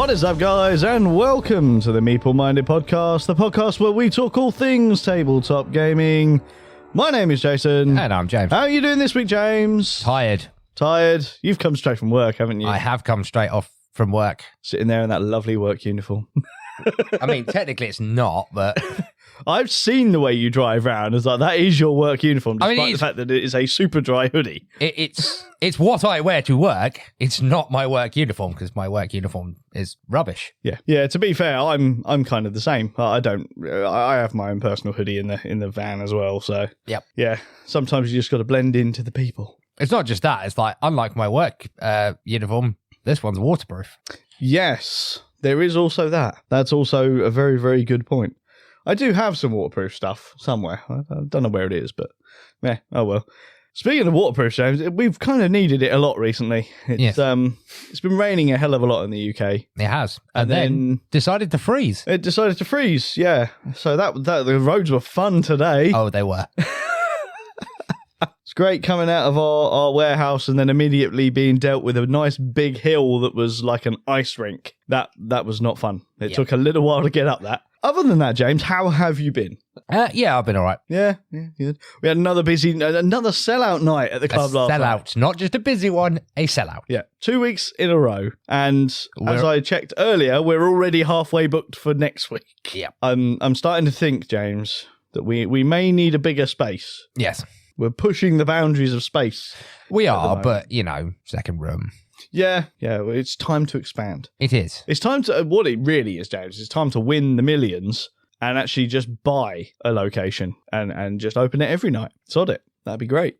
What is up, guys, and welcome to the Meeple Minded podcast, the podcast where we talk all things tabletop gaming. My name is Jason. And I'm James. How are you doing this week, James? Tired. Tired? You've come straight from work, haven't you? I have come straight off from work. Sitting there in that lovely work uniform. I mean, technically it's not, but... I've seen the way you drive around. It's like, that is your work uniform, despite the fact that it is a super dry hoodie. It's what I wear to work. It's not my work uniform, because my work uniform is rubbish. Yeah. To be fair, I'm kind of the same. I have my own personal hoodie in the van as well. So Yep. Yeah, sometimes you just got to blend into the people. It's not just that. It's like, unlike my work uniform, this one's waterproof. Yes, there is also that. That's also a very, very good point. I do have some waterproof stuff somewhere. I don't know where it is, but yeah, oh well. Speaking of waterproof, James, we've kind of needed it a lot recently. It's been raining a hell of a lot in the UK. It has. And then decided to freeze. It decided to freeze, yeah. So that the roads were fun today. Oh, they were. It's great coming out of our warehouse and then immediately being dealt with a nice big hill that was like an ice rink. That was not fun. It took a little while to get up that. Other than that, James, how have you been? Yeah, I've been all right. Yeah, good. We had another sellout night at the club last night. Sellout, not just a busy one, a sellout. Yeah, 2 weeks in a row. And as I checked earlier, we're already halfway booked for next week. Yeah. I'm starting to think, James, that we may need a bigger space. Yes. We're pushing the boundaries of space. We are, but, second room. Yeah, it's time to expand. It is. It's time to, what it really is, James, it's time to win the millions and actually just buy a location and just open it every night. Sod it. That'd be great.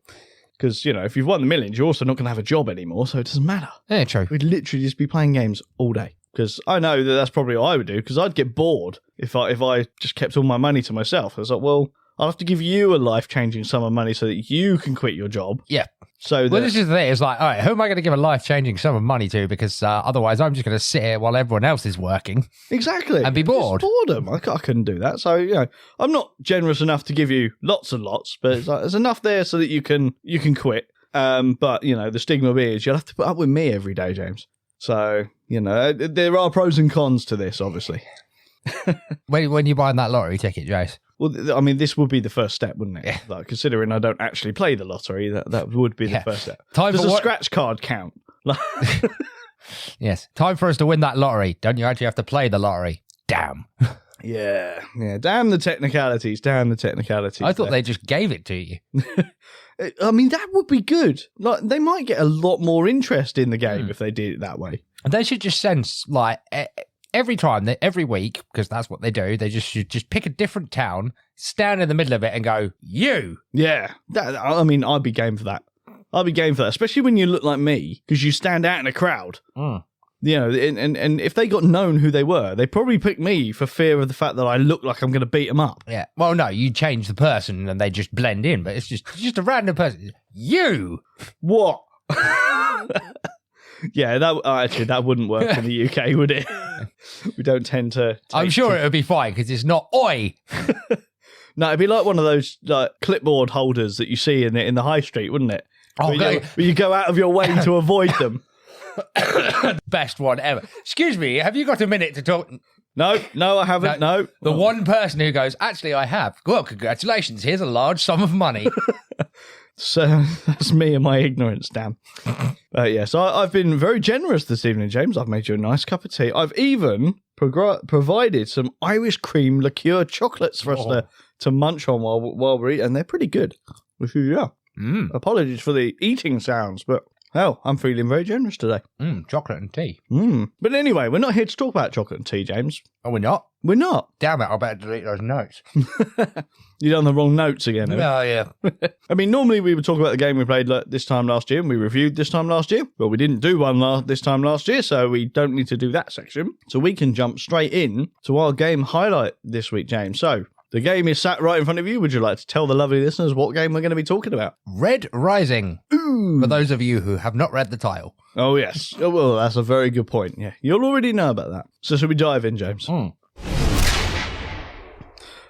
Because, if you've won the millions, you're also not going to have a job anymore, so it doesn't matter. Yeah, true. We'd literally just be playing games all day. Because I know that's probably what I would do, because I'd get bored if I just kept all my money to myself. I was like, well, I'll have to give you a life-changing sum of money so that you can quit your job. Yeah. So this is the thing. It's like, all right, who am I going to give a life-changing sum of money to? Because otherwise I'm just going to sit here while everyone else is working. Exactly. And be bored. It's boredom. I couldn't do that. So, I'm not generous enough to give you lots and lots, but it's like, there's enough there so that you can quit. But, the stigma is you'll have to put up with me every day, James. So, there are pros and cons to this, obviously. When you buying that lottery ticket, Jace? Well, I mean, this would be the first step, wouldn't it? Yeah. Like, considering I don't actually play the lottery, that would be the first step. Does a scratch card count? Yes. Time for us to win that lottery. Don't you actually have to play the lottery? Damn. Yeah. Damn the technicalities. I thought they just gave it to you. I mean, that would be good. Like, they might get a lot more interest in the game if they did it that way. They should just send, every week, because that's what they do, they should just pick a different town, stand in the middle of it and go, you! Yeah. I'd be game for that. Especially when you look like me, because you stand out in a crowd. Mm. And if they got known who they were, they probably picked me for fear of the fact that I look like I'm going to beat them up. Yeah. Well, no, you change the person and they just blend in, but it's just a random person. You! What? Yeah, that wouldn't work in the UK, would it? We don't tend to. I'm sure it would be fine because it's not oi. No, it'd be like one of those clipboard holders that you see in the high street, wouldn't it? Oh, where you go out of your way to avoid them. Best one ever. Excuse me, have you got a minute to talk? No, I haven't. No. The one person who goes, actually, I have. Well, congratulations. Here's a large sum of money. So that's me and my ignorance, damn. So I've been very generous this evening, James. I've made you a nice cup of tea. I've even provided some Irish cream liqueur chocolates for us to munch on while we're eating. And they're pretty good. Apologies for the eating sounds, but hell, I'm feeling very generous today. Chocolate and tea. But anyway, we're not here to talk about chocolate and tea, James. Oh, we're not? We're not. Damn it, I better delete those notes. You done the wrong notes again. Oh, yeah. I mean, normally we would talk about the game we played this time last year and we reviewed this time last year. Well, we didn't do one this time last year, so we don't need to do that section. So we can jump straight in to our game highlight this week, James. So the game is sat right in front of you. Would you like to tell the lovely listeners what game we're going to be talking about? Red Rising. Ooh. For those of you who have not read the title. Oh, yes. Oh, well, that's a very good point. Yeah, you'll already know about that. So should we dive in, James?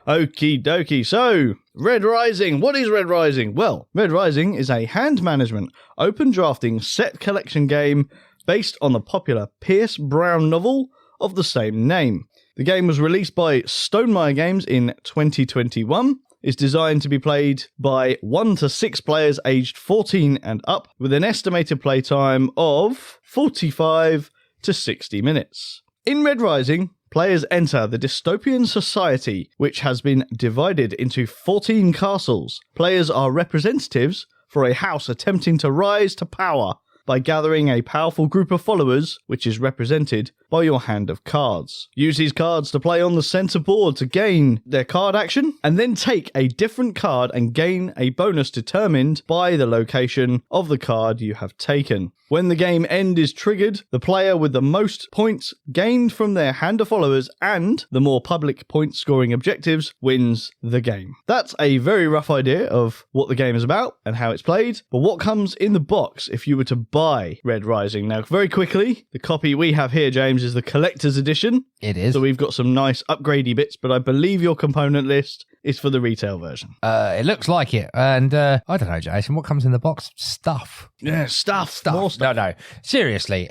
Okie dokie. So, Red Rising. What is Red Rising? Well, Red Rising is a hand management, open drafting set collection game based on the popular Pierce Brown novel of the same name. The game was released by Stonemaier Games in 2021. It's designed to be played by 1 to 6 players aged 14 and up, with an estimated playtime of 45 to 60 minutes. In Red Rising, players enter the dystopian society, which has been divided into 14 castles. Players are representatives for a house attempting to rise to power by gathering a powerful group of followers, which is represented by your hand of cards. Use these cards to play on the center board to gain their card action, and then take a different card and gain a bonus determined by the location of the card you have taken. When the game end is triggered, the player with the most points gained from their hand of followers and the more public point scoring objectives wins the game. That's a very rough idea of what the game is about and how it's played, but what comes in the box if you were to buy Red Rising? Now, very quickly, the copy we have here, James, is the collector's edition. It is. So we've got some nice upgradey bits, but I believe your component list is for the retail version. It looks like it. And I don't know, Jason, what comes in the box? Stuff. Yeah, stuff. More stuff. No. Seriously,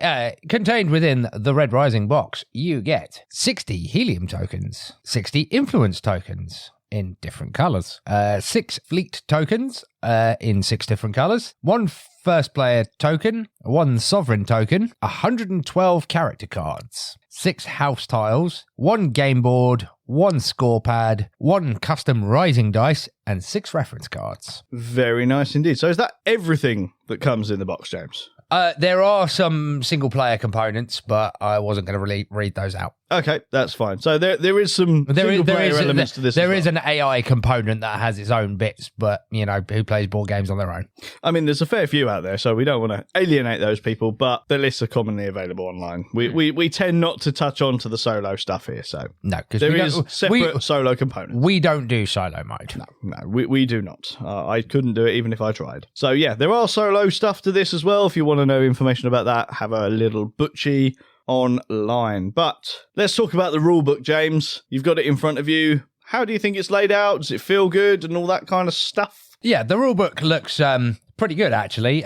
contained within the Red Rising box, you get 60 helium tokens, 60 influence tokens in different colours, 6 fleet tokens in 6 different colours, 1 first player token, 1 sovereign token, 112 character cards, 6 house tiles, 1 game board, 1 score pad, 1 custom rising dice, and 6 reference cards. Very nice indeed. So is that everything that comes in the box, James? There are some single player components, but I wasn't going to really read those out. Okay, that's fine. So there is some single player elements to this. There is an AI component that has its own bits, but, you know, who plays board games on their own? I mean, there's a fair few out there, so we don't want to alienate those people, but the lists are commonly available online. We tend not to touch on to the solo stuff here, so no, because there is separate solo components. We don't do solo mode. No, we do not. I couldn't do it even if I tried. So yeah, there are solo stuff to this as well. If you want to know information about that, have a little butchie online. But let's talk about the rulebook, James. You've got it in front of you. How do you think it's laid out? Does it feel good and all that kind of stuff? Yeah, the rulebook looks pretty good, actually.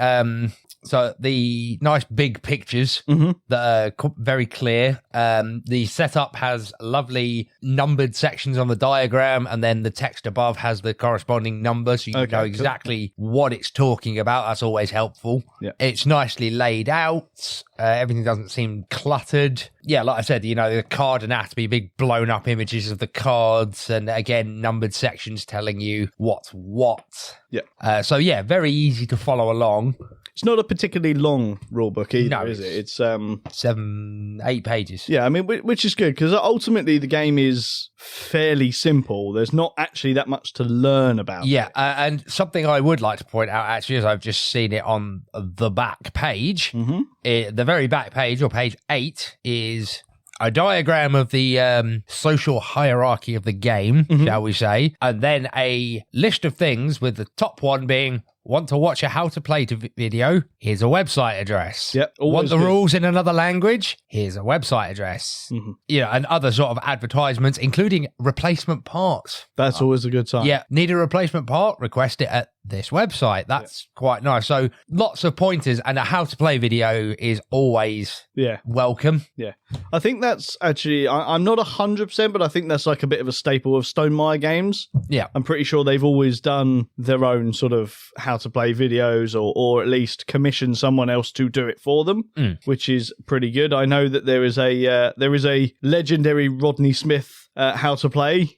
So the nice big pictures that are very clear. The setup has lovely numbered sections on the diagram, and then the text above has the corresponding number, so you know exactly what it's talking about. That's always helpful. Yeah. It's nicely laid out. Everything doesn't seem cluttered. Yeah, like I said, you know, the card anatomy, big blown up images of the cards, and again, numbered sections telling you what's what. Yeah. So yeah, very easy to follow along. It's not a particularly long rulebook either, is it? It's 7-8 pages. Yeah, I mean, which is good, because ultimately the game is fairly simple. There's not actually that much to learn about. Yeah, and something I would like to point out, actually, is I've just seen it on the back page. The very back page, or page 8, is a diagram of the social hierarchy of the game, shall we say, and then a list of things, with the top one being, want to watch a how to play video? Here's a website address. Yep. Want the rules in another language? Here's a website address. You know, and other sort of advertisements, including replacement parts. That's always a good sign. Yeah. Need a replacement part? Request it at this website. That's quite nice. So lots of pointers, and a how to play video is always welcome. Yeah. I think that's actually, I'm not 100%, but I think that's like a bit of a staple of Stonemaier Games. Yeah. I'm pretty sure they've always done their own sort of how to play videos, or at least commission someone else to do it for them, which is pretty good. I know that there is a legendary Rodney Smith how to play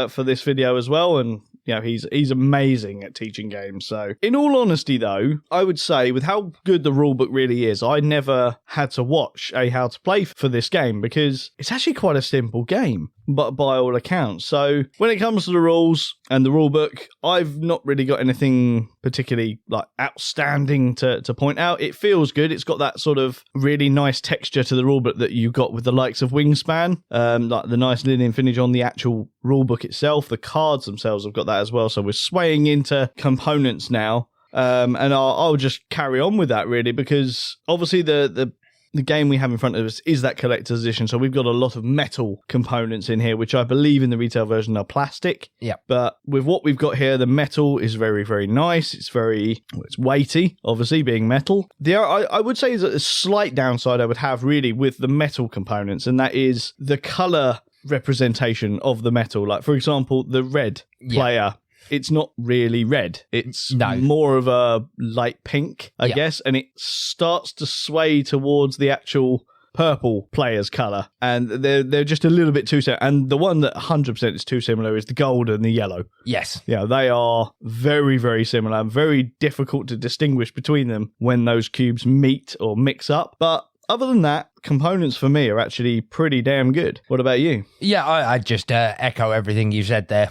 for this video as well, and you know, he's amazing at teaching games. So, in all honesty, though, I would say with how good the rulebook really is, I never had to watch a how to play for this game, because it's actually quite a simple game, but by all accounts. So, when it comes to the rules and the rulebook, I've not really got anything particularly like outstanding to point out. It feels good. It's got that sort of really nice texture to the rulebook that you got with the likes of Wingspan, like the nice linen finish on the actual rulebook itself. The cards themselves have got that as well. So we're swaying into components now. And I'll just carry on with that, really, because obviously the the game we have in front of us is that collector's edition. So we've got a lot of metal components in here, which I believe in the retail version are plastic. Yeah. But with what we've got here, the metal is very, very nice. It's it's weighty, obviously, being metal. I would say that a slight downside I would have really with the metal components, and that is the color representation of the metal. Like, for example, the red player, it's not really red. It's more of a light pink, I guess, and it starts to sway towards the actual purple player's colour, and they're just a little bit too similar. And the one that 100% is too similar is the gold and the yellow. Yes. Yeah, they are very, very similar and very difficult to distinguish between them when those cubes meet or mix up. But other than that, components for me are actually pretty damn good. What about you? Yeah, I just echo everything you said there,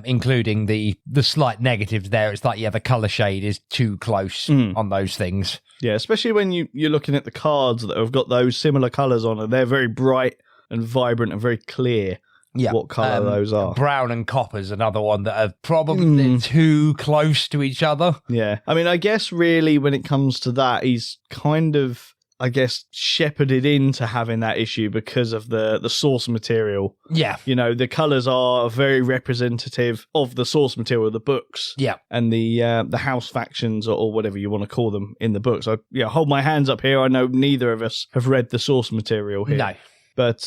including the slight negatives there. It's like, the colour shade is too close on those things. Yeah, especially when you're looking at the cards that have got those similar colours on and they're very bright and vibrant and very clear. Yeah, what colour those are. Brown and copper's another one that are probably too close to each other. Yeah, I mean, I guess really when it comes to that, he's kind of, I guess, shepherded into having that issue because of the source material. Yeah. You know, the colours are very representative of the source material of the books. Yeah. And the house factions or whatever you want to call them in the books. I hold my hands up here. I know neither of us have read the source material here. No. But,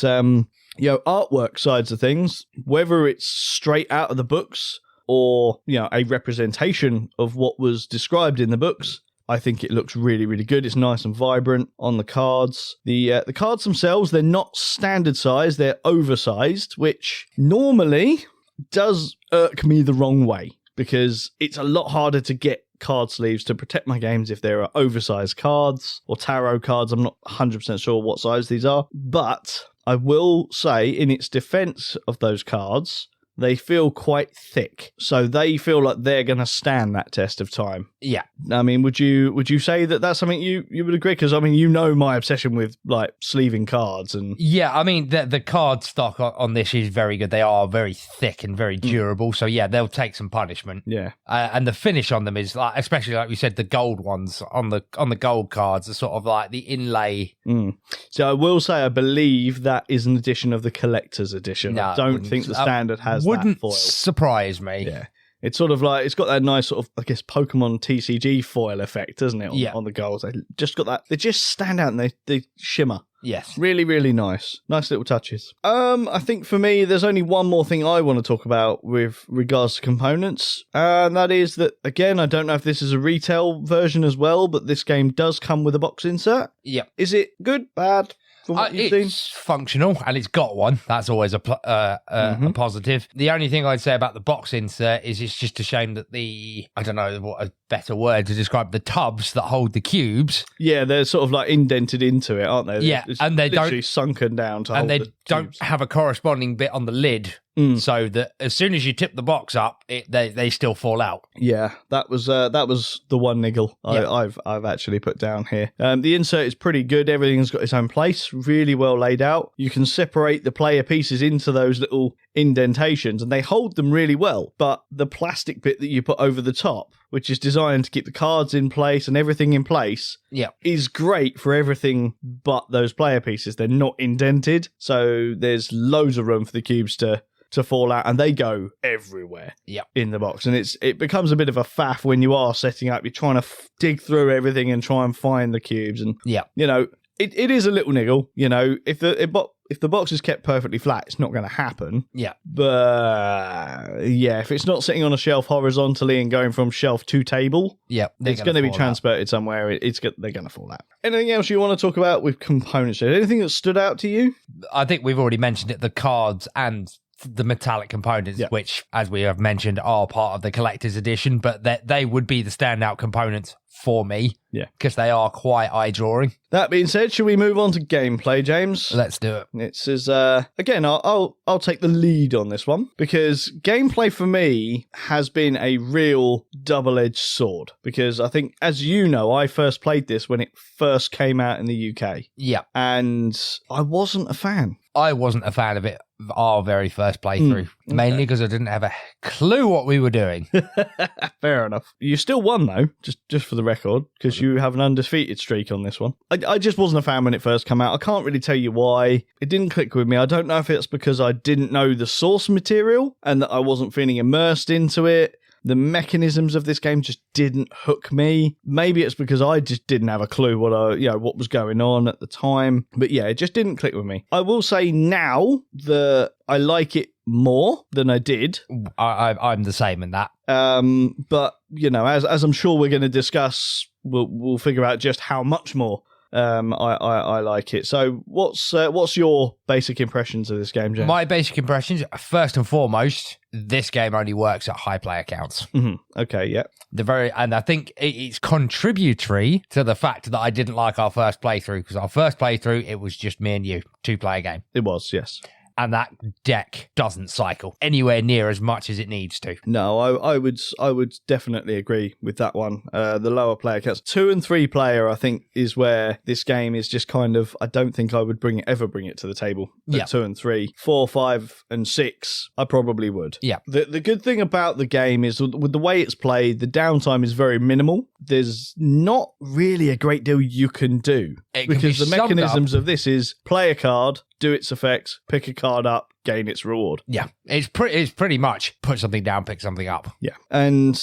artwork sides of things, whether it's straight out of the books or, a representation of what was described in the books, I think it looks really, really good. It's nice and vibrant on the cards. The cards themselves, they're not standard size. They're oversized, which normally does irk me the wrong way because it's a lot harder to get card sleeves to protect my games if there are oversized cards or tarot cards. I'm not 100% sure what size these are. But I will say, in its defense of those cards, they feel quite thick, so they feel like they're going to stand that test of time. Yeah. I mean, would you say that that's something you would agree? Because, I mean, my obsession with, like, sleeving cards and... Yeah, I mean, the card stock on this is very good. They are very thick and very durable, so, they'll take some punishment. Yeah. And the finish on them is, like, especially, like we said, the gold ones on the gold cards are sort of like the inlay. So I will say I believe that is an edition of the collector's edition. No, I don't think the standard has that foil. Surprise me. Yeah. It's sort of like, it's got that nice sort of, I guess, Pokemon TCG foil effect, doesn't it? On the golds. They just got that. They just stand out and they shimmer. Yes. Really, really nice. Nice little touches. I think for me, there's only one more thing I want to talk about with regards to components. And that is that, again, I don't know if this is a retail version as well, but this game does come with a box insert. Yep. Is it good, bad? From what you've it's seen? functional and it's got one. That's always a positive. The only thing I'd say about the box insert is it's just a shame that I don't know what a better word to describe the tubs that hold the cubes. Yeah, they're sort of like indented into it, aren't they? Yeah, and they literally sunken down to hold the cubes. And they don't have a corresponding bit on the lid. So that as soon as you tip the box up, they still fall out. Yeah, that was the one niggle I've actually put down here. The insert is pretty good. Everything's got its own place, really well laid out. You can separate the player pieces into those little indentations, and they hold them really well. But the plastic bit that you put over the top, which is designed to keep the cards in place and everything in place, is great for everything but those player pieces. They're not indented, so there's loads of room for the cubes to fall out, and they go everywhere in the box. And it becomes a bit of a faff when you are setting up. You're trying to dig through everything and try and find the cubes. And, it is a little niggle. If the box is kept perfectly flat, it's not going to happen. Yeah. But, if it's not sitting on a shelf horizontally and going from shelf to table, it's going to be transported somewhere. They're going to fall out. Anything else you want to talk about with components? Anything that stood out to you? I think we've already mentioned it, the cards and the metallic components, which, as we have mentioned, are part of the collector's edition, but they would be the standout components for me, because they are quite eye-drawing. That being said, should we move on to gameplay, James? Let's do it. This is again, I'll take the lead on this one, because gameplay for me has been a real double-edged sword, because I think, as you know, I first played this when it first came out in the UK. Yeah. And I wasn't a fan. I wasn't a fan of it our very first playthrough, mainly because I didn't have a clue what we were doing. Fair enough. You still won, though, just for the record, because you have an undefeated streak on this one. I just wasn't a fan when it first came out. I can't really tell you why. It didn't click with me. I don't know if it's because I didn't know the source material and that I wasn't feeling immersed into it. The mechanisms of this game just didn't hook me. Maybe it's because I just didn't have a clue what was going on at the time. But yeah, it just didn't click with me. I will say now that I like it more than I did. I'm the same in that. But as I'm sure we're going to discuss, we'll figure out just how much more. I like it. So what's your basic impressions of this game, James? My basic impressions, first and foremost, this game only works at high player counts. Mm-hmm. Okay, yeah. And I think it's contributory to the fact that I didn't like our first playthrough, because our first playthrough, it was just me and you, 2-player game. It was, yes. And that deck doesn't cycle anywhere near as much as it needs to. No, I would definitely agree with that one. The lower player counts, 2 and 3 player, I think, is where this game is just kind of. I don't think I would ever bring it to the table. At 2 and 3, 4, 5, and 6, I probably would. Yeah. The good thing about the game is with the way it's played, the downtime is very minimal. There's not really a great deal you can do because the mechanisms of this is play a card, do its effects, pick a card up, gain its reward. Yeah, it's pretty much put something down, pick something up. Yeah, and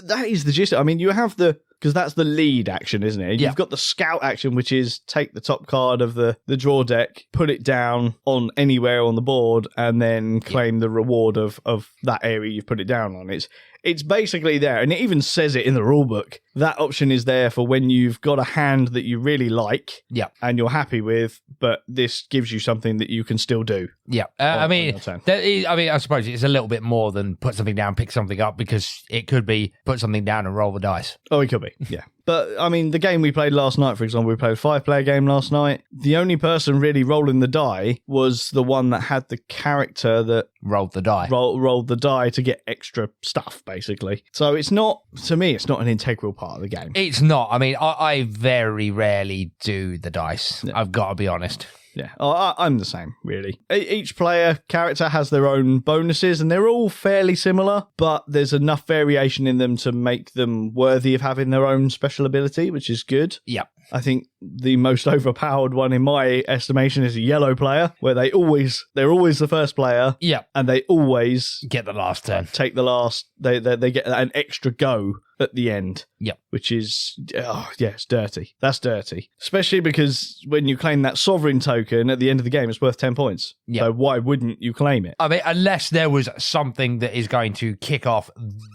that is the gist. I mean, you have because that's the lead action, isn't it? You've got the scout action, which is take the top card of the draw deck, put it down on anywhere on the board, and then claim the reward of that area you've put it down on. It's basically there, and it even says it in the rulebook. That option is there for when you've got a hand that you really like and you're happy with, but this gives you something that you can still do. Yeah. I suppose it's a little bit more than put something down, pick something up, because it could be put something down and roll the dice. Oh, it could be, yeah. But, I mean, the game we played last night, for example, we played a 5-player game last night. The only person really rolling the die was the one that had the character that rolled the die. Rolled the die to get extra stuff, basically. So it's not, to me, it's not an integral part of the game. It's not. I mean, I very rarely do the dice. Yeah. I've got to be honest. Yeah, I'm the same, really. Each player character has their own bonuses, and they're all fairly similar, but there's enough variation in them to make them worthy of having their own special ability, which is good. Yep. I think the most overpowered one in my estimation is a yellow player, where they're always the first player. Yeah. And they always get the last turn. Take the last. They get an extra go at the end. Yep. Which is, it's dirty. That's dirty. Especially because when you claim that sovereign token at the end of the game, it's worth 10 points. Yep. So why wouldn't you claim it? I mean, unless there was something that is going to kick off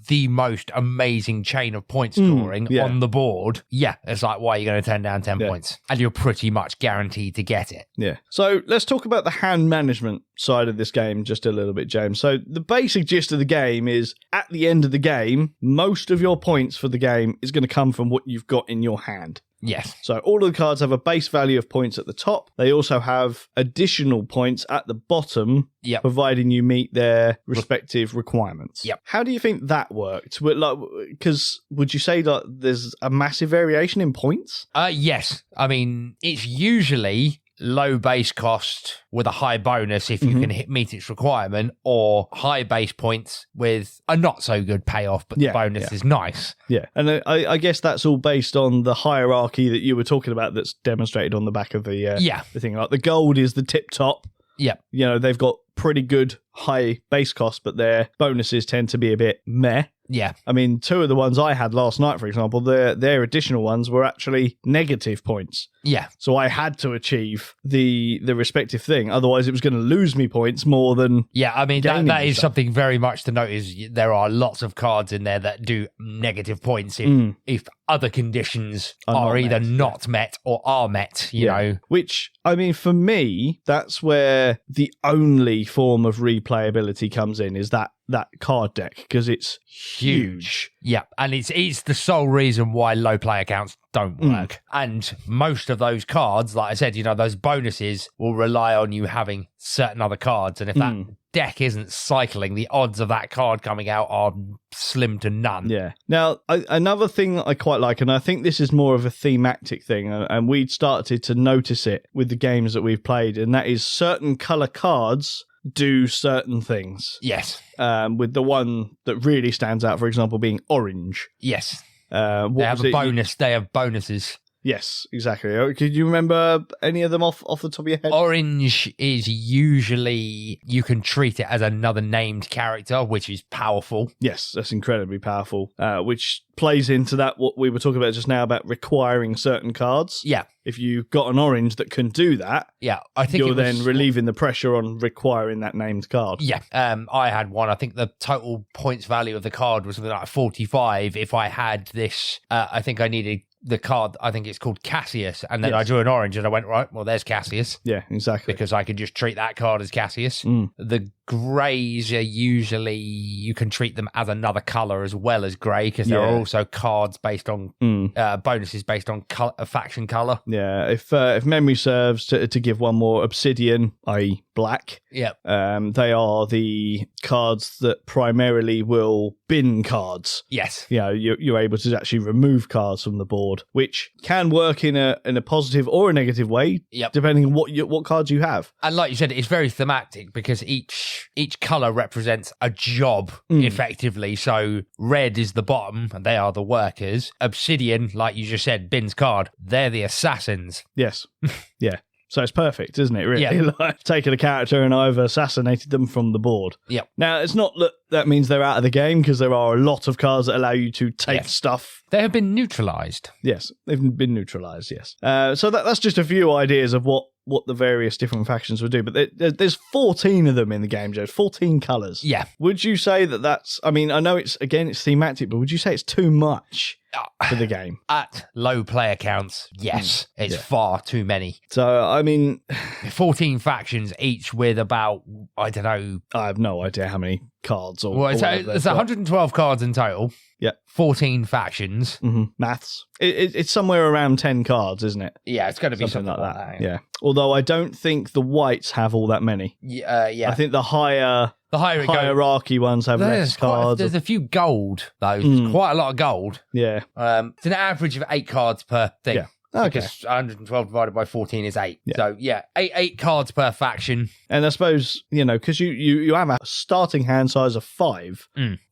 the most amazing chain of point scoring on the board, it's like, why are you going to turn down 10 points? And you're pretty much guaranteed to get it. Yeah. So let's talk about the hand management side of this game just a little bit, James. So the basic gist of the game is, at the end of the game, most of your points for the game is going to come from what you've got in your hand. Yes. So all of the cards have a base value of points at the top. They also have additional points at the bottom, providing you meet their respective requirements. Yep. How do you think that worked? Because would you say that there's a massive variation in points? Yes. I mean, it's usually low base cost with a high bonus if you can meet its requirement, or high base points with a not so good payoff, but the bonus is nice. Yeah, and I guess that's all based on the hierarchy that you were talking about that's demonstrated on the back of the thing. Like the gold is the tip top. Yeah. You know, they've got pretty good high base cost, but their bonuses tend to be a bit meh. Yeah. I mean, 2 of the ones I had last night, for example, their additional ones were actually negative points. Yeah. So I had to achieve the respective thing. Otherwise, it was going to lose me points more than... Yeah, I mean, that is something very much to note, is there are lots of cards in there that do negative points if other conditions are either not met or are met, you know. Which, I mean, for me, that's where the only form of replayability comes in, is that card deck, because it's huge. Yeah, and it's the sole reason why low player counts don't work. And most of those cards, like I said, you know, those bonuses will rely on you having certain other cards, and if that deck isn't cycling, the odds of that card coming out are slim to none. Yeah. Now, another thing I quite like, and I think this is more of a thematic thing, and we'd started to notice it with the games that we've played, and that is certain colour cards do certain things. Yes. With the one that really stands out, for example, being orange. Yes. They have a bonus. They have bonuses. Yes, exactly. Could you remember any of them off the top of your head? Orange is usually, you can treat it as another named character, which is powerful. Yes, that's incredibly powerful, which plays into that what we were talking about just now about requiring certain cards. Yeah. If you've got an orange that can do that, I think you're then relieving the pressure on requiring that named card. Yeah, I had one. I think the total points value of the card was something like 45. If I had this, I think I needed the card, I think it's called Cassius, and then I drew an orange and I went, right, well, there's Cassius. Yeah, exactly. Because I could just treat that card as Cassius. The greys are usually, you can treat them as another colour as well as grey, because there are also cards based on, bonuses based on faction colour. Yeah, if memory serves, to give one more, obsidian, i.e. black. Yeah. They are the cards that primarily will bin cards. Yes. You know, you're able to actually remove cards from the board, which can work in a positive or a negative way, depending on what cards you have. And like you said, it's very thematic because each colour represents a job, effectively. So red is the bottom, and they are the workers. Obsidian, like you just said, bins card, they're the assassins. Yes. Yeah. So it's perfect, isn't it, really? Yeah. Like taking a character and I've assassinated them from the board. Yep. Now, it's not that means they're out of the game, because there are a lot of cards that allow you to take stuff. They have been neutralised. Yes, they've been neutralised, yes. So that's just a few ideas of what the various different factions would do. But there's 14 of them in the game, Joe. 14 colours. Yeah. Would you say that's... I mean, I know it's thematic, but would you say it's too much for the game? At low player counts, yes. It's far too many. So, I mean... 14 factions, each with about, I don't know... I have no idea how many cards or... Well, it's 112 cards in total. Yeah. 14 factions. Maths. It's somewhere around 10 cards, isn't it? Yeah, it's going to be something like that. Yeah. Although I don't think the whites have all that many. Yeah. I think the hierarchy ones have less cards. There's a few gold, though. There's quite a lot of gold. Yeah. It's an average of 8 cards per thing. Yeah. Okay. Because 112 divided by 14 is 8. Yeah. So, eight cards per faction. And I suppose, because you have a starting hand size of 5.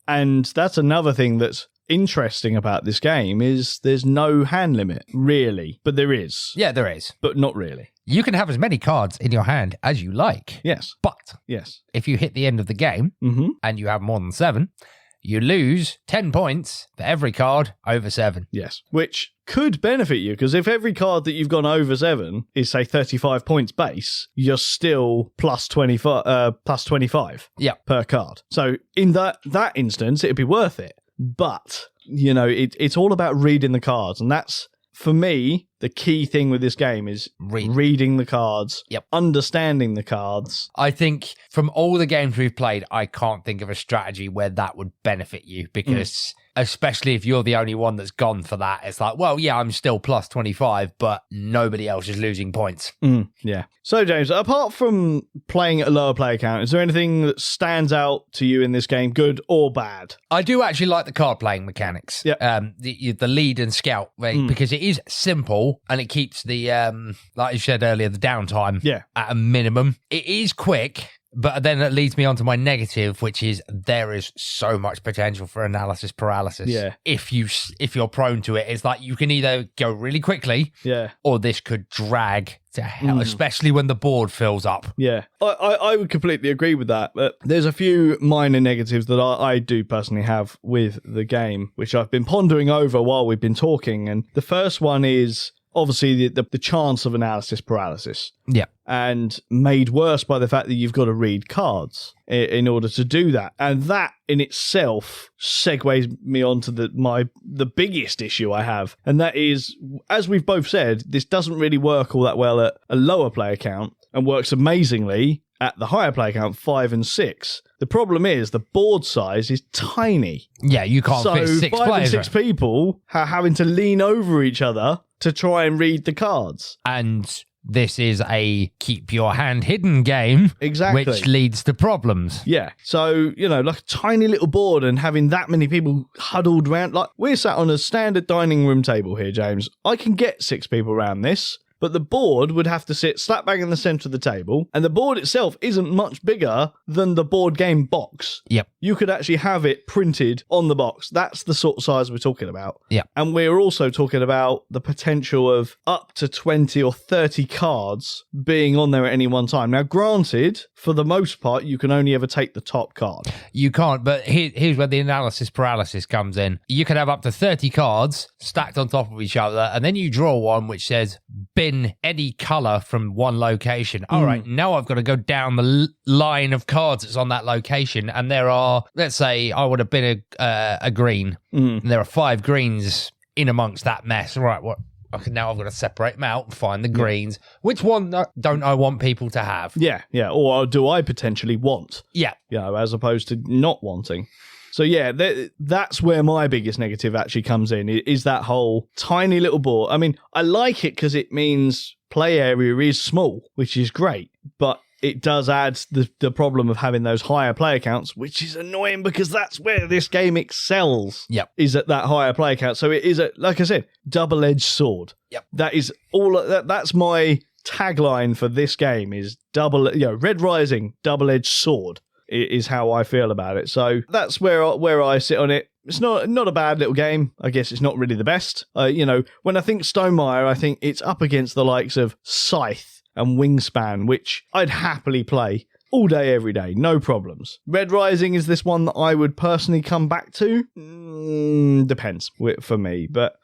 And that's another thing that's interesting about this game is there's no hand limit, really. But there is. Yeah, there is. But not really. You can have as many cards in your hand as you like. Yes. But if you hit the end of the game and you have more than 7, you lose 10 points for every card over 7. Yes. Which could benefit you, because if every card that you've gone over 7 is, say, 35 points base, you're still plus 25 per card. So in that instance, it'd be worth it. But, it's all about reading the cards. And that's, for me, the key thing with this game is reading the cards, understanding the cards. I think from all the games we've played, I can't think of a strategy where that would benefit you, because especially if you're the only one that's gone for that, it's like, well, yeah, I'm still plus 25, but nobody else is losing points. Yeah. So, James, apart from playing at a lower player count, is there anything that stands out to you in this game, good or bad? I do actually like the card playing mechanics. Yeah. The lead and scout, because it is simple and it keeps the, like you said earlier, the downtime at a minimum. It is quick. But then it leads me on to my negative, which is there is so much potential for analysis paralysis. Yeah. If you're prone to it, it's like you can either go really quickly, or this could drag to hell, especially when the board fills up. Yeah, I would completely agree with that. But there's a few minor negatives that I do personally have with the game, which I've been pondering over while we've been talking. And the first one is obviously the chance of analysis paralysis. Yeah. And made worse by the fact that you've got to read cards in order to do that. And that in itself segues me on to the biggest issue I have. And that is, as we've both said, this doesn't really work all that well at a lower player count and works amazingly at the higher player count, 5 and 6. The problem is the board size is tiny. Yeah, you can't fit 6 players. 5 and 6 people are having to lean over each other to try and read the cards. And this is a keep your hand hidden game. Exactly. Which leads to problems. Yeah. So, like a tiny little board and having that many people huddled around. Like, we're sat on a standard dining room table here, James. I can get 6 people around this. but the board would have to sit slap bang in the center of the table, and the board itself isn't much bigger than the board game box. Yep. You could actually have it printed on the box. That's the sort of size we're talking about. Yep. And we're also talking about the potential of up to 20 or 30 cards being on there at any one time. Now, granted, for the most part, you can only ever take the top card. You can't, but here's where the analysis paralysis comes in. You can have up to 30 cards stacked on top of each other, and then you draw one which says bin any color from one location. All right, now I've got to go down the line of cards that's on that location, and there are, let's say I would have been a green, and there are 5 greens in amongst that mess. Right, what? Okay, now I've got to separate them out and find the greens. Which one don't I want people to have? Yeah. Or do I potentially want? Yeah. As opposed to not wanting. So yeah, that's where my biggest negative actually comes in, is that whole tiny little board. I mean, I like it because it means play area is small, which is great, but it does add the problem of having those higher player counts, which is annoying because that's where this game excels. Yep. Is at that higher player count. So it is, like I said, double-edged sword. Yep. That is all. That's my tagline for this game, is Red Rising, double-edged sword is how I feel about it. So that's where I sit on it. It's not a bad little game. I guess it's not really the best. When I think Stonemaier, I think it's up against the likes of Scythe and Wingspan, which I'd happily play all day, every day, no problems. Red Rising is this one that I would personally come back to? Depends for me, but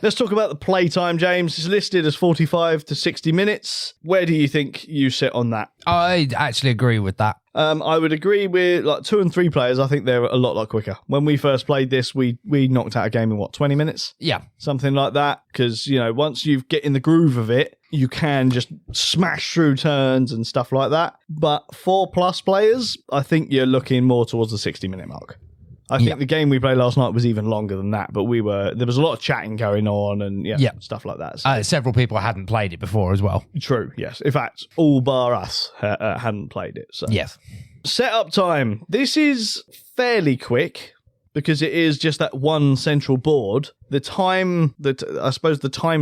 let's talk about the playtime, James. It's listed as 45 to 60 minutes. Where do you think you sit on that? I actually agree with that. I would agree with 2 and 3 players. I think they're a lot quicker. When we first played this, we knocked out a game in 20 minutes? Yeah. Something like that. Because, once you get in the groove of it, you can just smash through turns and stuff like that. But 4+ players, I think you're looking more towards the 60-minute mark. I think the game we played last night was even longer than that, but there was a lot of chatting going on and stuff like that. So. Several people hadn't played it before as well. True, yes. In fact, all bar us hadn't played it. So. Yes. Setup time. This is fairly quick because it is just that one central board. The time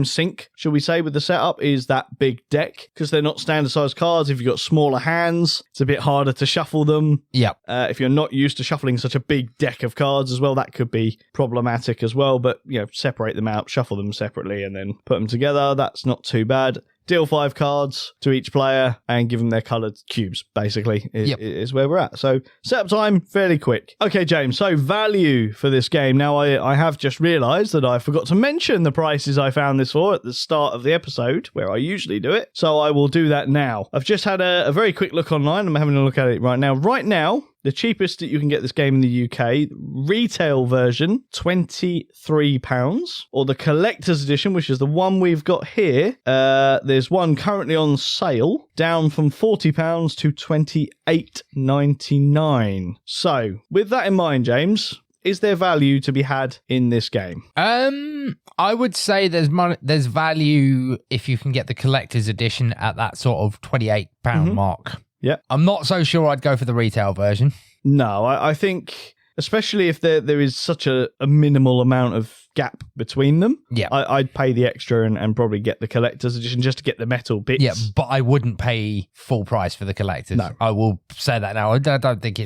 sink, shall we say, with the setup is that big deck, because they're not standard size cards. If you've got smaller hands, it's a bit harder to shuffle them. Yeah. If you're not used to shuffling such a big deck of cards as well, that could be problematic as well. But, separate them out, shuffle them separately, and then put them together. That's not too bad. Deal 5 cards to each player and give them their coloured cubes, basically, is where we're at. So, setup time, fairly quick. Okay, James, so value for this game. Now, I have just realised that I forgot to mention the prices I found this for at the start of the episode, where I usually do it. So, I will do that now. I've just had a very quick look online. I'm having a look at it right now. Right now, the cheapest that you can get this game in the UK, retail version, £23, or the collector's edition, which is the one we've got here. There's one currently on sale, down from £40 to £28.99. So, with that in mind, James, is there value to be had in this game? I would say there's value if you can get the collector's edition at that sort of £28 mark. Yeah. I'm not so sure I'd go for the retail version. No, I think, especially if there is such a minimal amount of gap between them, I'd pay the extra and probably get the collector's edition just to get the metal bits. Yeah, but I wouldn't pay full price for the collector's. No. I will say that now. I don't think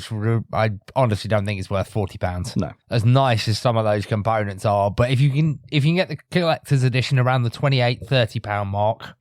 I honestly don't think it's worth £40. No. As nice as some of those components are, but if you can get the collector's edition around the £28-30 mark,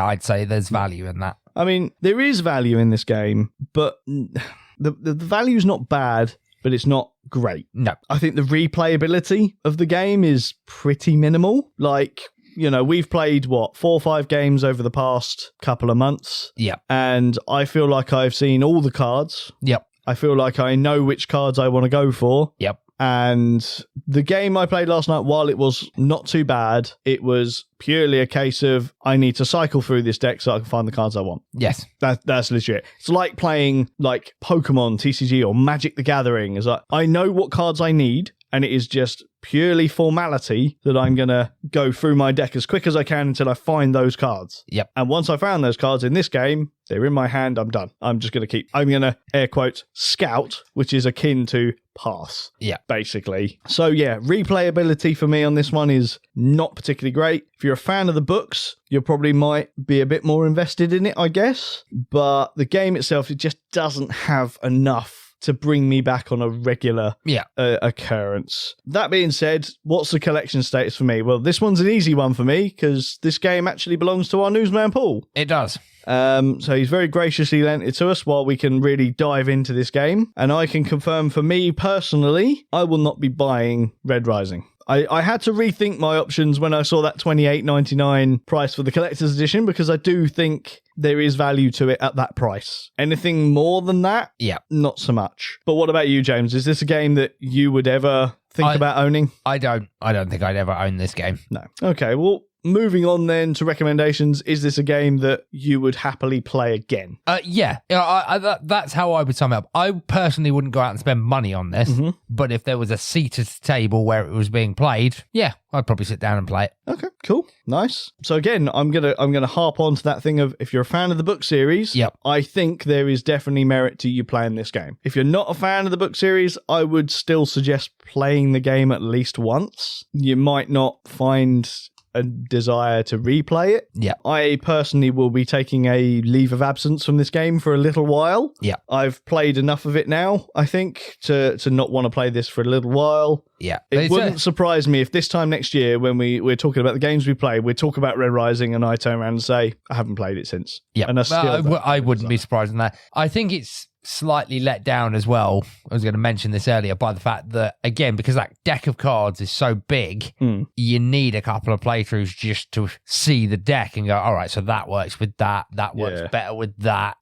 I'd say there's value in that. I mean, there is value in this game, but the value's not bad, but it's not great. No. I think the replayability of the game is pretty minimal. Like, we've played, 4 or 5 games over the past couple of months. Yeah. And I feel like I've seen all the cards. Yep. I feel like I know which cards I want to go for. Yep. And the game I played last night, while it was not too bad, it was purely a case of I need to cycle through this deck so I can find the cards I want. Yes. That's legit. It's like playing like Pokemon TCG or Magic the Gathering. It's like I know what cards I need, and it is just purely formality that I'm going to go through my deck as quick as I can until I find those cards. Yep. And once I found those cards in this game, they're in my hand, I'm done. I'm going to air quote, scout, which is akin to pass. Yeah. Basically. So yeah, replayability for me on this one is not particularly great. If you're a fan of the books, you probably might be a bit more invested in it, I guess. But the game itself, it just doesn't have enough to bring me back on a regular occurrence. That being said, what's the collection status for me? Well, this one's an easy one for me because this game actually belongs to our newsman, Paul. It does. So he's very graciously lent it to us while we can really dive into this game. And I can confirm for me personally, I will not be buying Red Rising. I had to rethink my options when I saw that $28.99 price for the collector's edition because I do think there is value to it at that price. Anything more than that? Yeah. Not so much. But what about you, James? Is this a game that you would ever think about owning? I don't think I'd ever own this game. No. Okay, well, moving on then to recommendations, is this a game that you would happily play again? Yeah. That's how I would sum it up. I personally wouldn't go out and spend money on this, but if there was a seat at the table where it was being played, yeah, I'd probably sit down and play it. Okay, cool. Nice. So again, I'm gonna harp on to that thing of if you're a fan of the book series, yep. I think there is definitely merit to you playing this game. If you're not a fan of the book series, I would still suggest playing the game at least once. You might not find a desire to replay it. Yeah. I personally will be taking a leave of absence from this game for a little while. Yeah. I've played enough of it now, I think, to not want to play this for a little while. Yeah. It wouldn't surprise me if this time next year when we're talking about the games we play, we talk about Red Rising and I turn around and say, I haven't played it since. Yeah. And I wouldn't be surprised in that. I think it's slightly let down as well. I was going to mention this earlier by the fact that, again, because that deck of cards is so big, you need a couple of playthroughs just to see the deck and go, all right, so that works with that works better with that,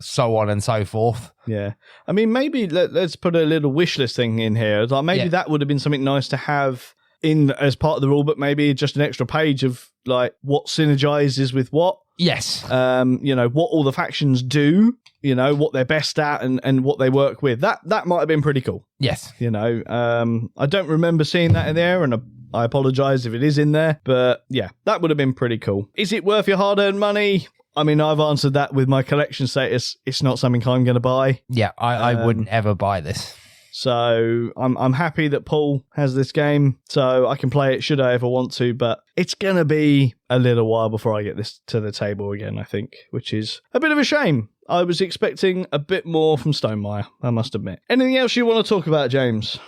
so on and so forth. Yeah. I mean, maybe let's put a little wish list thing in here. Like maybe that would have been something nice to have in as part of the rulebook, maybe just an extra page of like what synergizes with what. Yes. What all the factions do, what they're best at and what they work with. That might have been pretty cool. Yes. I don't remember seeing that in there, and I apologize if it is in there, but yeah, that would have been pretty cool. Is it worth your hard-earned money? I mean, I've answered that with my collection status. It's not something I'm going to buy. Yeah, I wouldn't ever buy this. So I'm happy that Paul has this game, so I can play it should I ever want to, but it's going to be a little while before I get this to the table again, I think, which is a bit of a shame. I was expecting a bit more from Stonemaier, I must admit. Anything else you want to talk about, James?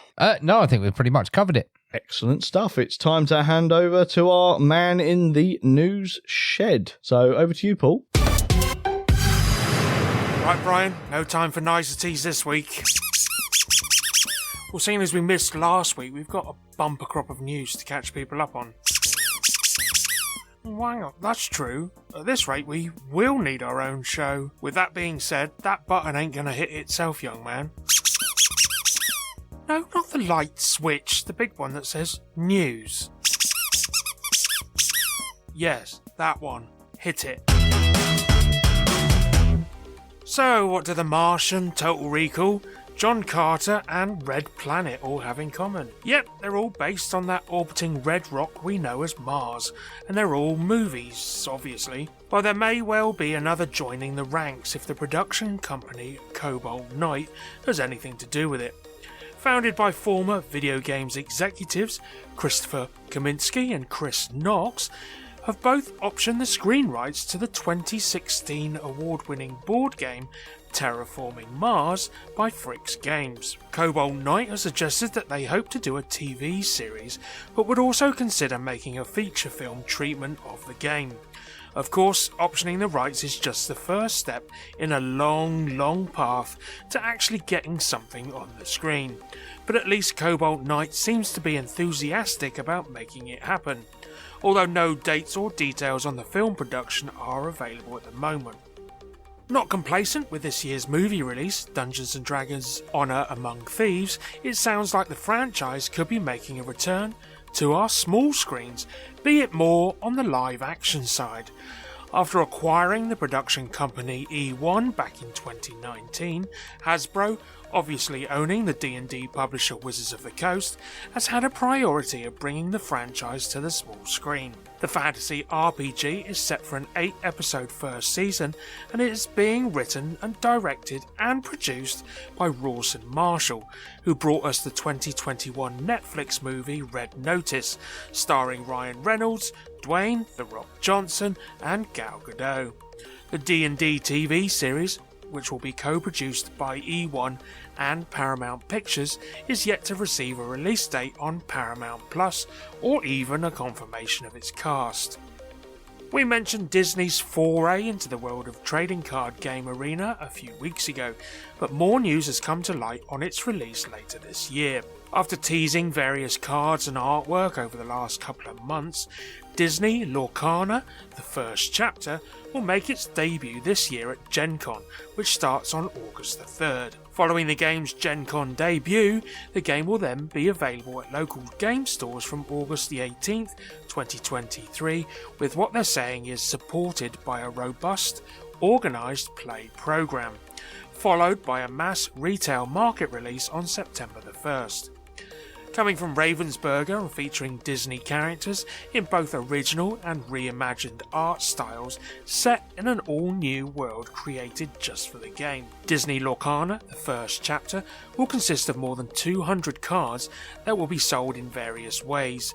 No, I think we've pretty much covered it. Excellent stuff. It's time to hand over to our man in the news shed. So over to you, Paul. Right, Brian, no time for niceties this week. Well, seeing as we missed last week, we've got a bumper crop of news to catch people up on. Wow, that's true. At this rate, we will need our own show. With that being said, that button ain't gonna hit itself, young man. No, not the light switch, the big one that says news. Yes, that one. Hit it. So, what do The Martian, Total Recall, John Carter and Red Planet all have in common? Yep, they're all based on that orbiting red rock we know as Mars, and they're all movies, obviously. While there may well be another joining the ranks if the production company Cobalt Knight has anything to do with it. Founded by former video games executives Christopher Kaminsky and Chris Knox, have both optioned the screen rights to the 2016 award-winning board game Terraforming Mars by Fricks Games. Cobalt Knight has suggested that they hope to do a TV series, but would also consider making a feature film treatment of the game. Of course, optioning the rights is just the first step in a long path to actually getting something on the screen. But at least Cobalt Knight seems to be enthusiastic about making it happen, although no dates or details on the film production are available at the moment. Not complacent with this year's movie release, Dungeons & Dragons Honor Among Thieves, it sounds like the franchise could be making a return to our small screens, be it more on the live action side. After acquiring the production company E1 back in 2019, Hasbro Obviously, owning the D&D publisher Wizards of the Coast has had a priority of bringing the franchise to the small screen. The fantasy RPG is set for an 8-episode first season, and it is being written and directed and produced by Rawson Marshall, who brought us the 2021 Netflix movie Red Notice, starring Ryan Reynolds, Dwayne "The Rock" Johnson, and Gal Gadot. The D&D TV series, which will be co-produced by E1 and Paramount Pictures, is yet to receive a release date on Paramount Plus or even a confirmation of its cast. We mentioned Disney's foray into the world of trading card game arena a few weeks ago, but more news has come to light on its release later this year. After teasing various cards and artwork over the last couple of months, Disney Lorcana, the first chapter, will make its debut this year at Gen Con, which starts on August the 3rd. Following the game's Gen Con debut, the game will then be available at local game stores from August the 18th, 2023, with what they're saying is supported by a robust, organised play program, followed by a mass retail market release on September the 1st. Coming from Ravensburger and featuring Disney characters in both original and reimagined art styles set in an all-new world created just for the game. Disney Lorcana, the first chapter, will consist of more than 200 cards that will be sold in various ways.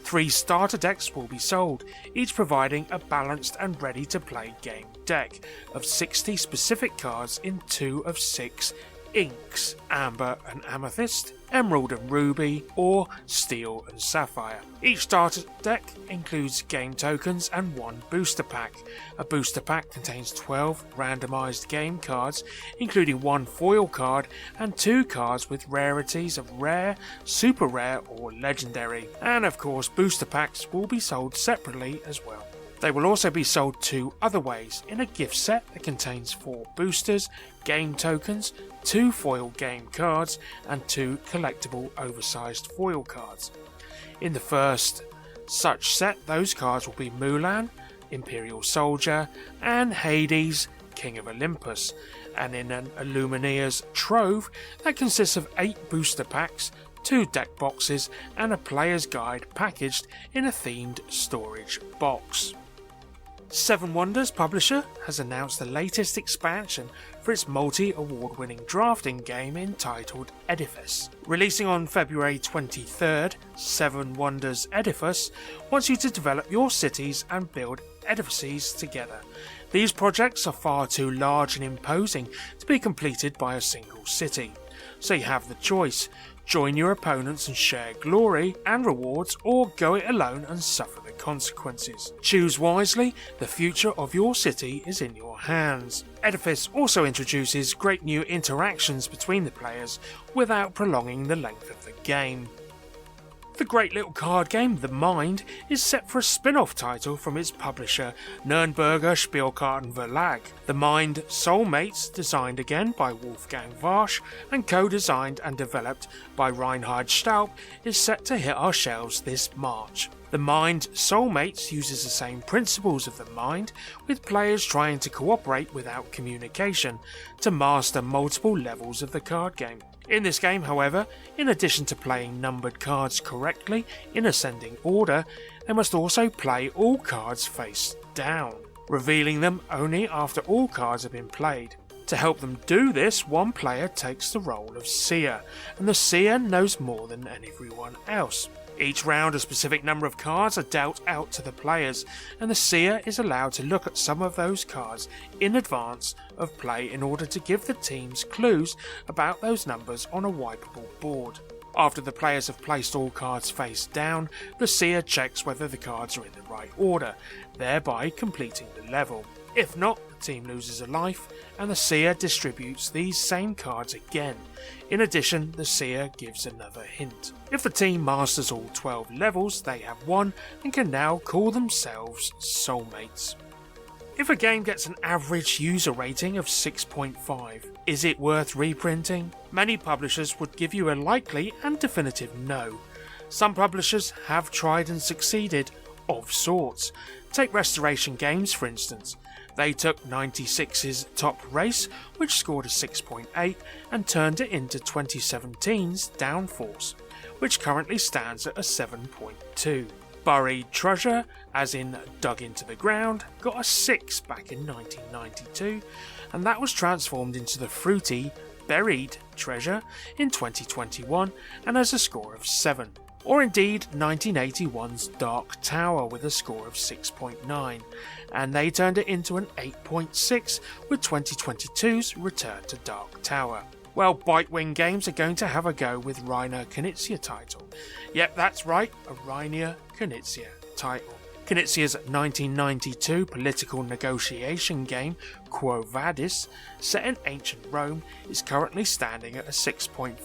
3 starter decks will be sold, each providing a balanced and ready-to-play game deck of 60 specific cards in 2 of 6 inks: Amber and Amethyst, Emerald and Ruby, or Steel and Sapphire. Each starter deck includes game tokens and 1 booster pack. A booster pack contains 12 randomized game cards, including 1 foil card and 2 cards with rarities of rare, super rare, or legendary. And of course, booster packs will be sold separately as well. They will also be sold 2 other ways, in a gift set that contains 4 boosters, game tokens, 2 foil game cards, and 2 collectible oversized foil cards. In the first such set, those cards will be Mulan, Imperial Soldier, and Hades, King of Olympus, and in an Illumineer's Trove that consists of 8 booster packs, 2 deck boxes, and a player's guide packaged in a themed storage box. Seven Wonders publisher has announced the latest expansion for its multi-award-winning drafting game entitled Edifice. Releasing on February 23rd, Seven Wonders Edifice wants you to develop your cities and build edifices together. These projects are far too large and imposing to be completed by a single city, so you have the choice: join your opponents and share glory and rewards, or go it alone and suffer the consequences. Choose wisely, the future of your city is in your hands. Edifice also introduces great new interactions between the players without prolonging the length of the game. The great little card game The Mind is set for a spin-off title from its publisher Nürnberger Spielkarten Verlag. The Mind Soulmates, designed again by Wolfgang Warsch and co-designed and developed by Reinhard Staub, is set to hit our shelves this March. The Mind Soulmates uses the same principles of The Mind, with players trying to cooperate without communication to master multiple levels of the card game. In this game, however, in addition to playing numbered cards correctly in ascending order, they must also play all cards face down, revealing them only after all cards have been played. To help them do this, one player takes the role of seer, and the seer knows more than everyone else. Each round, a specific number of cards are dealt out to the players, and the seer is allowed to look at some of those cards in advance of play in order to give the teams clues about those numbers on a wipeable board. After the players have placed all cards face down, the seer checks whether the cards are in the right order, thereby completing the level. If not, the team loses a life, and the seer distributes these same cards again. In addition, the seer gives another hint. If the team masters all 12 levels, they have won and can now call themselves soulmates. If a game gets an average user rating of 6.5, is it worth reprinting? Many publishers would give you a likely and definitive no. Some publishers have tried and succeeded, of sorts. Take Restoration Games for instance. They took 96's Top Race, which scored a 6.8, and turned it into 2017's Downforce, which currently stands at a 7.2. Buried Treasure, as in dug into the ground, got a 6 back in 1992, and that was transformed into the fruity Buried Treasure in 2021 and has a score of 7. Or indeed 1981's Dark Tower with a score of 6.9, and they turned it into an 8.6 with 2022's Return to Dark Tower. Well, Bitewing Games are going to have a go with Rainer Knizia title. Yep, that's right, a Rainer Knizia title. Knizia's 1992 political negotiation game, Quo Vadis, set in ancient Rome, is currently standing at a 6.5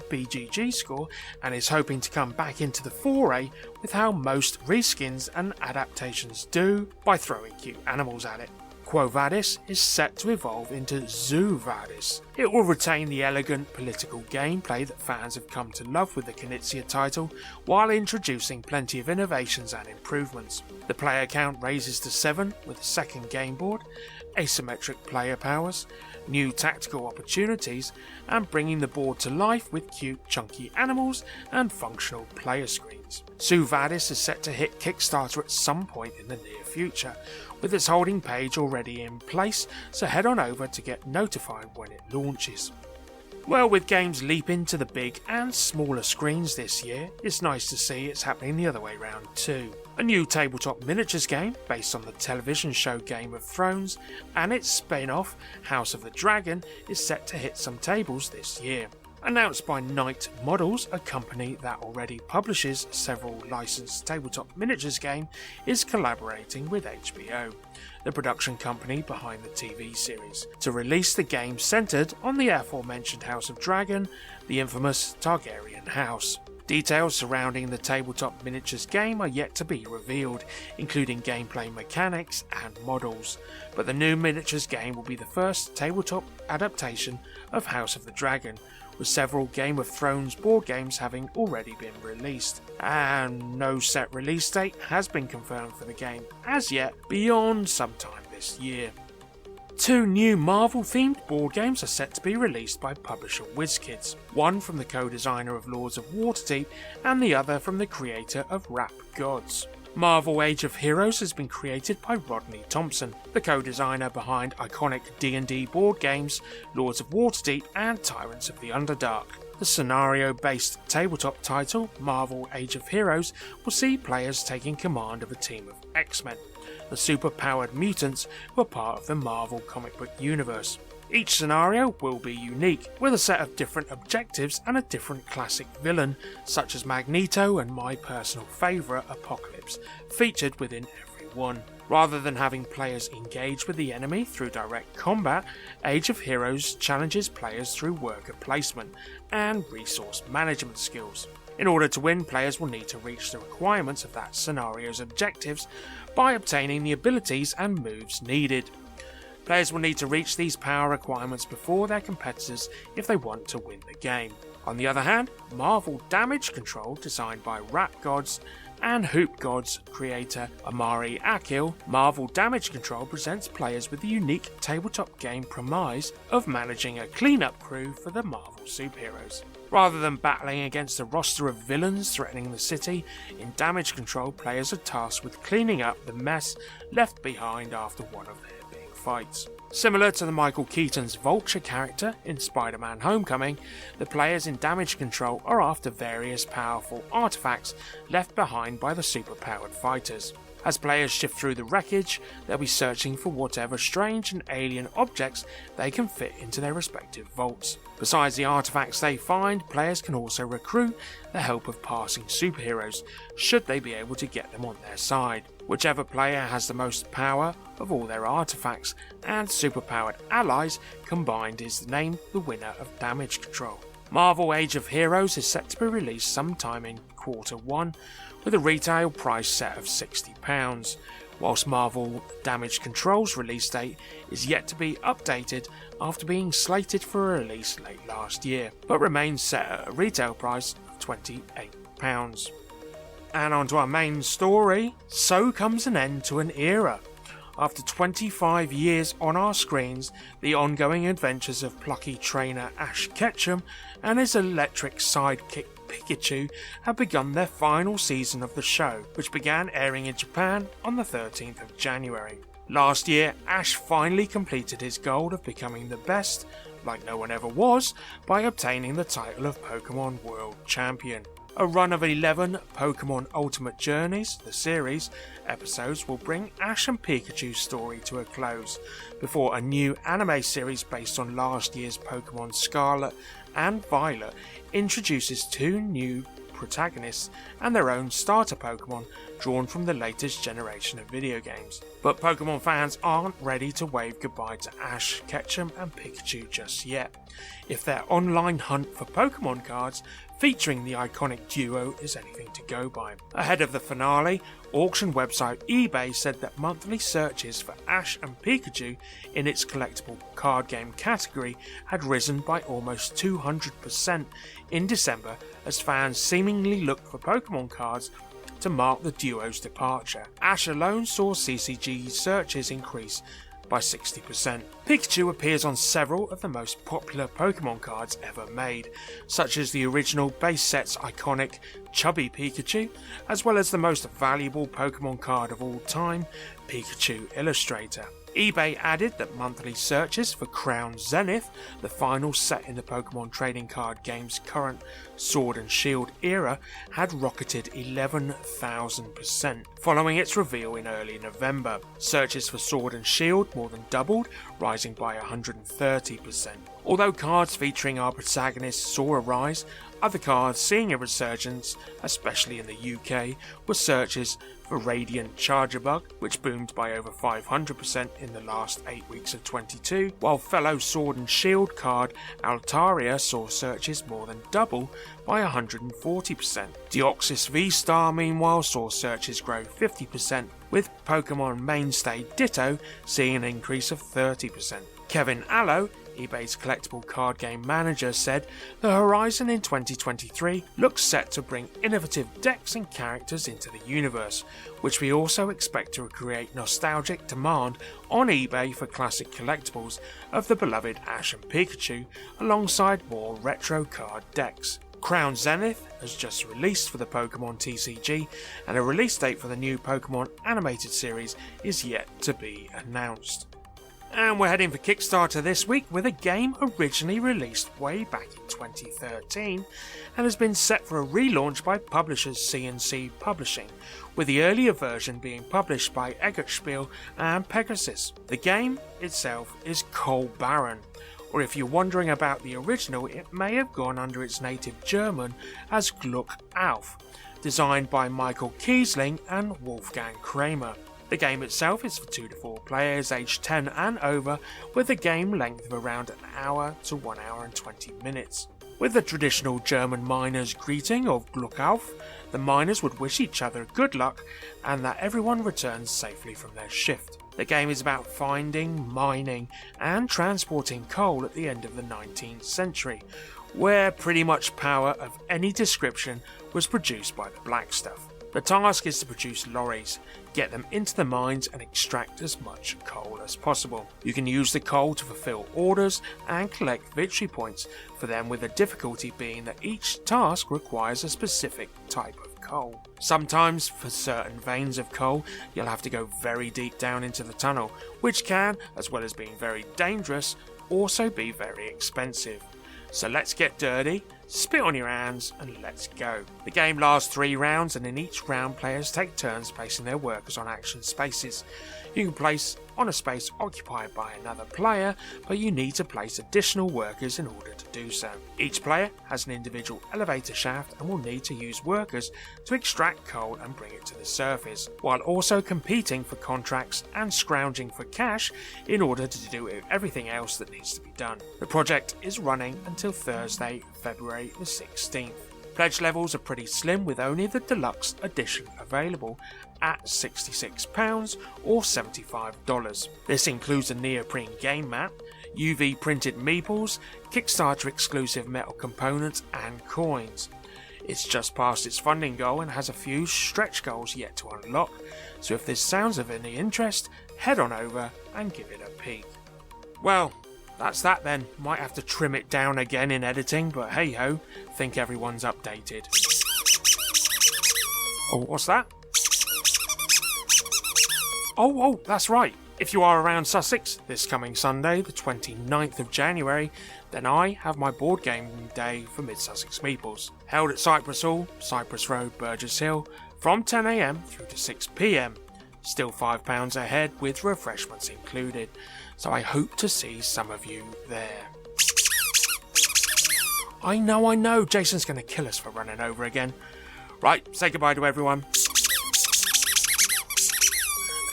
BGG score and is hoping to come back into the foray with how most reskins and adaptations do, by throwing cute animals at it. Quo Vadis is set to evolve into Zoo Vadis. It will retain the elegant political gameplay that fans have come to love with the Knizia title, while introducing plenty of innovations and improvements. The player count raises to 7 with a second game board, asymmetric player powers, new tactical opportunities, and bringing the board to life with cute chunky animals and functional player screens. Zoo Vadis is set to hit Kickstarter at some point in the near future, with its holding page already in place, so head on over to get notified when it launches. Well, with games leaping to the big and smaller screens this year, it's nice to see it's happening the other way round too. A new tabletop miniatures game based on the television show Game of Thrones and its spin-off House of the Dragon is set to hit some tables this year. Announced by Night Models, a company that already publishes several licensed tabletop miniatures games, is collaborating with HBO, the production company behind the TV series, to release the game centered on the aforementioned House of Dragon, the infamous Targaryen house. Details surrounding the tabletop miniatures game are yet to be revealed, including gameplay mechanics and models, but the new miniatures game will be the first tabletop adaptation of House of the Dragon, with several Game of Thrones board games having already been released, and no set release date has been confirmed for the game as yet, beyond sometime this year. 2 new Marvel-themed board games are set to be released by publisher WizKids, one from the co-designer of Lords of Waterdeep and the other from the creator of Rap Gods. Marvel Age of Heroes has been created by Rodney Thompson, the co-designer behind iconic D&D board games Lords of Waterdeep and Tyrants of the Underdark. The scenario-based tabletop title, Marvel Age of Heroes, will see players taking command of a team of X-Men, the super-powered mutants who are part of the Marvel comic book universe. Each scenario will be unique, with a set of different objectives and a different classic villain, such as Magneto and my personal favourite, Apocalypse, featured within every one. Rather than having players engage with the enemy through direct combat, Age of Heroes challenges players through worker placement and resource management skills. In order to win, players will need to reach the requirements of that scenario's objectives by obtaining the abilities and moves needed. Players will need to reach these power requirements before their competitors if they want to win the game. On the other hand, Marvel Damage Control, designed by Rap Gods and Hoop Gods creator Amari Akil, Marvel Damage Control presents players with the unique tabletop game premise of managing a cleanup crew for the Marvel superheroes. Rather than battling against a roster of villains threatening the city, in Damage Control players are tasked with cleaning up the mess left behind after one of their big fights. Similar to the Michael Keaton's Vulture character in Spider-Man Homecoming, the players in Damage Control are after various powerful artifacts left behind by the superpowered fighters. As players shift through the wreckage, they'll be searching for whatever strange and alien objects they can fit into their respective vaults. Besides the artifacts they find, players can also recruit the help of passing superheroes, should they be able to get them on their side. Whichever player has the most power of all their artifacts and superpowered allies combined is named the winner of Damage Control. Marvel Age of Heroes is set to be released sometime in Q1, with a retail price set of £60, whilst Marvel Damage Control's release date is yet to be updated after being slated for a release late last year, but remains set at a retail price of £28. And on to our main story. So comes an end to an era. After 25 years on our screens, the ongoing adventures of plucky trainer Ash Ketchum and his electric sidekick Pikachu have begun their final season of the show, which began airing in Japan on the 13th of January. Last year, Ash finally completed his goal of becoming the best, like no one ever was, by obtaining the title of Pokemon World Champion. A run of 11 Pokemon Ultimate Journeys, the series, episodes will bring Ash and Pikachu's story to a close, before a new anime series based on last year's Pokemon Scarlet and Violet introduces 2 new protagonists and their own starter Pokemon drawn from the latest generation of video games. But Pokemon fans aren't ready to wave goodbye to Ash, Ketchum and Pikachu just yet, if their online hunt for Pokemon cards featuring the iconic duo is anything to go by. Ahead of the finale, auction website eBay said that monthly searches for Ash and Pikachu in its collectible card game category had risen by almost 200% in December as fans seemingly looked for Pokemon cards to mark the duo's departure. Ash alone saw CCG searches increase by 60%. Pikachu appears on several of the most popular Pokemon cards ever made, such as the original base set's iconic Chubby Pikachu, as well as the most valuable Pokemon card of all time, Pikachu Illustrator. eBay added that monthly searches for Crown Zenith, the final set in the Pokemon trading card game's current Sword and Shield era, had rocketed 11,000% following its reveal in early November. Searches for Sword and Shield more than doubled, rising by 130%. Although cards featuring our protagonists saw a rise, other cards seeing a resurgence, especially in the UK, were searches for Radiant Charger Bug, which boomed by over 500% in the last 8 weeks of 22, while fellow Sword and Shield card Altaria saw searches more than double by 140%. Deoxys V-Star meanwhile saw searches grow 50%, with Pokemon mainstay Ditto seeing an increase of 30%. Kevin Allo, eBay's collectible card game manager, said the horizon in 2023 looks set to bring innovative decks and characters into the universe, which we also expect to create nostalgic demand on eBay for classic collectibles of the beloved Ash and Pikachu, alongside more retro card decks. Crown Zenith has just released for the Pokemon TCG, and a release date for the new Pokemon animated series is yet to be announced. And we're heading for Kickstarter this week with a game originally released way back in 2013 and has been set for a relaunch by publishers CNC Publishing, with the earlier version being published by Eggertspiel and Pegasus. The game itself is Coal Baron, or if you're wondering about the original, it may have gone under its native German as Gluck auf, designed by Michael Kiesling and Wolfgang Kramer. The game itself is for 2 to 4 players aged 10 and over, with a game length of around an hour to 1 hour and 20 minutes. With the traditional German miners' greeting of Glück auf, the miners would wish each other good luck and that everyone returns safely from their shift. The game is about finding, mining and transporting coal at the end of the 19th century, where pretty much power of any description was produced by the black stuff. The task is to produce lorries, get them into the mines and extract as much coal as possible. You can use the coal to fulfill orders and collect victory points for them, with the difficulty being that each task requires a specific type of coal. Sometimes for certain veins of coal you'll have to go very deep down into the tunnel, which can, as well as being very dangerous, also be very expensive. So let's get dirty, spit on your hands and let's go. The game lasts 3 rounds, and in each round players take turns placing their workers on action spaces. You can place on a space occupied by another player, but you need to place additional workers in order to do so. Each player has an individual elevator shaft and will need to use workers to extract coal and bring it to the surface, while also competing for contracts and scrounging for cash in order to do everything else that needs to be done. The project is running until Thursday, February the 16th. Pledge levels are pretty slim, with only the deluxe edition available at £66 or $75. This includes a neoprene game map, UV printed meeples, Kickstarter exclusive metal components and coins. It's just past its funding goal and has a few stretch goals yet to unlock, so if this sounds of any interest, head on over and give it a peek. Well, that's that then. Might have to trim it down again in editing, but hey ho, think everyone's updated. Oh, what's that? Oh, that's right. If you are around Sussex this coming Sunday, the 29th of January, then I have my board game day for Mid-Sussex Meeples, held at Cypress Hall, Cypress Road, Burgess Hill, from 10 a.m. through to 6 p.m. Still £5 a head with refreshments included, so I hope to see some of you there. I know, Jason's going to kill us for running over again. Right, say goodbye to everyone.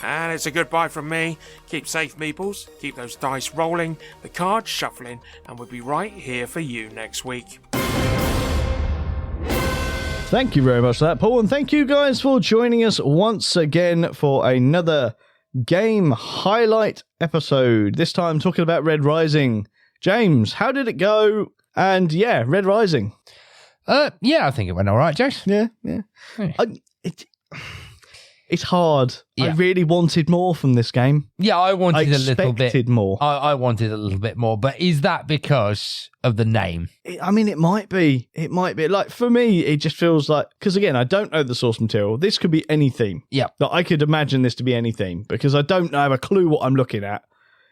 And it's a goodbye from me. Keep safe, Meeples. Keep those dice rolling, the cards shuffling, and we'll be right here for you next week. Thank you very much for that, Paul, and thank you guys for joining us once again for another game highlight episode. This time talking about Red Rising. James, how did it go? And yeah, Red Rising. Yeah, I think it went all right, Jace. Yeah. It's hard. Yeah. I really wanted more from this game. Yeah, I wanted a little bit. Expected more. I wanted a little bit more, but is that because of the name? I mean, it might be. Like, for me, it just feels like, because again, I don't know the source material. This could be any theme. Yeah. Like, I could imagine this to be any theme because I don't have a clue what I'm looking at.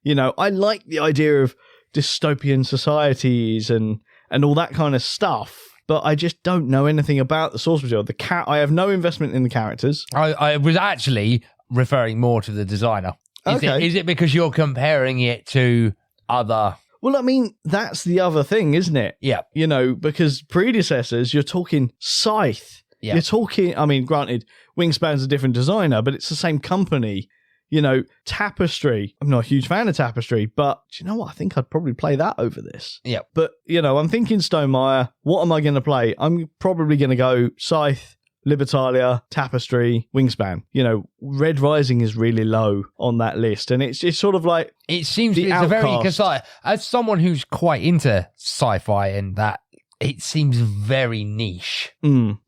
You know, I like the idea of dystopian societies and all that kind of stuff. But I just don't know anything about the source material. I have no investment in the characters. I was actually referring more to the designer. Is it because you're comparing it to other... Well, I mean, that's the other thing, isn't it? Yeah. You know, because predecessors, you're talking Scythe. Yeah. You're talking, I mean, granted, Wingspan's a different designer, but it's the same company. You know, Tapestry. I'm not a huge fan of Tapestry, but do you know what? I think I'd probably play that over this. Yeah. But, you know, I'm thinking Stonemaier. What am I going to play? I'm probably going to go Scythe, Libertalia, Tapestry, Wingspan. You know, Red Rising is really low on that list. And it's sort of like... It seems the it's outcast. a very... Because as someone who's quite into sci-fi and that, it seems very niche.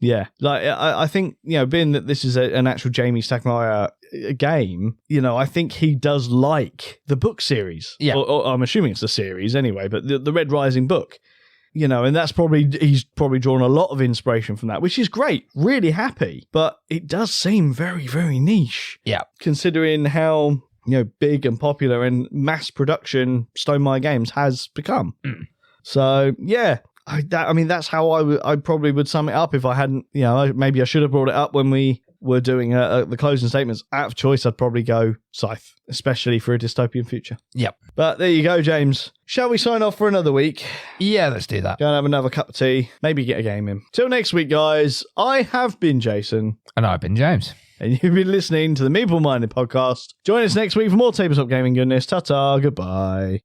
Yeah. Like, I think, you know, being that this is an actual Jamie Stonemaier game, you know, I think he does like the book series. Yeah. Or I'm assuming it's a series anyway, but the Red Rising book, you know, and he's probably drawn a lot of inspiration from that, which is great. Really happy. But it does seem very, very niche. Yeah. Considering how, you know, big and popular and mass production Stonemaier Games has become. So, yeah. I mean, that's how I probably would sum it up if I hadn't, you know, maybe I should have brought it up when we were doing the closing statements. Out of choice, I'd probably go Scythe, especially for a dystopian future. Yep. But there you go, James. Shall we sign off for another week? Yeah, let's do that. Go and have another cup of tea. Maybe get a game in. Till next week, guys, I have been Jason. And I've been James. And you've been listening to the Meeple Minded podcast. Join us next week for more tabletop gaming goodness. Ta-ta, goodbye.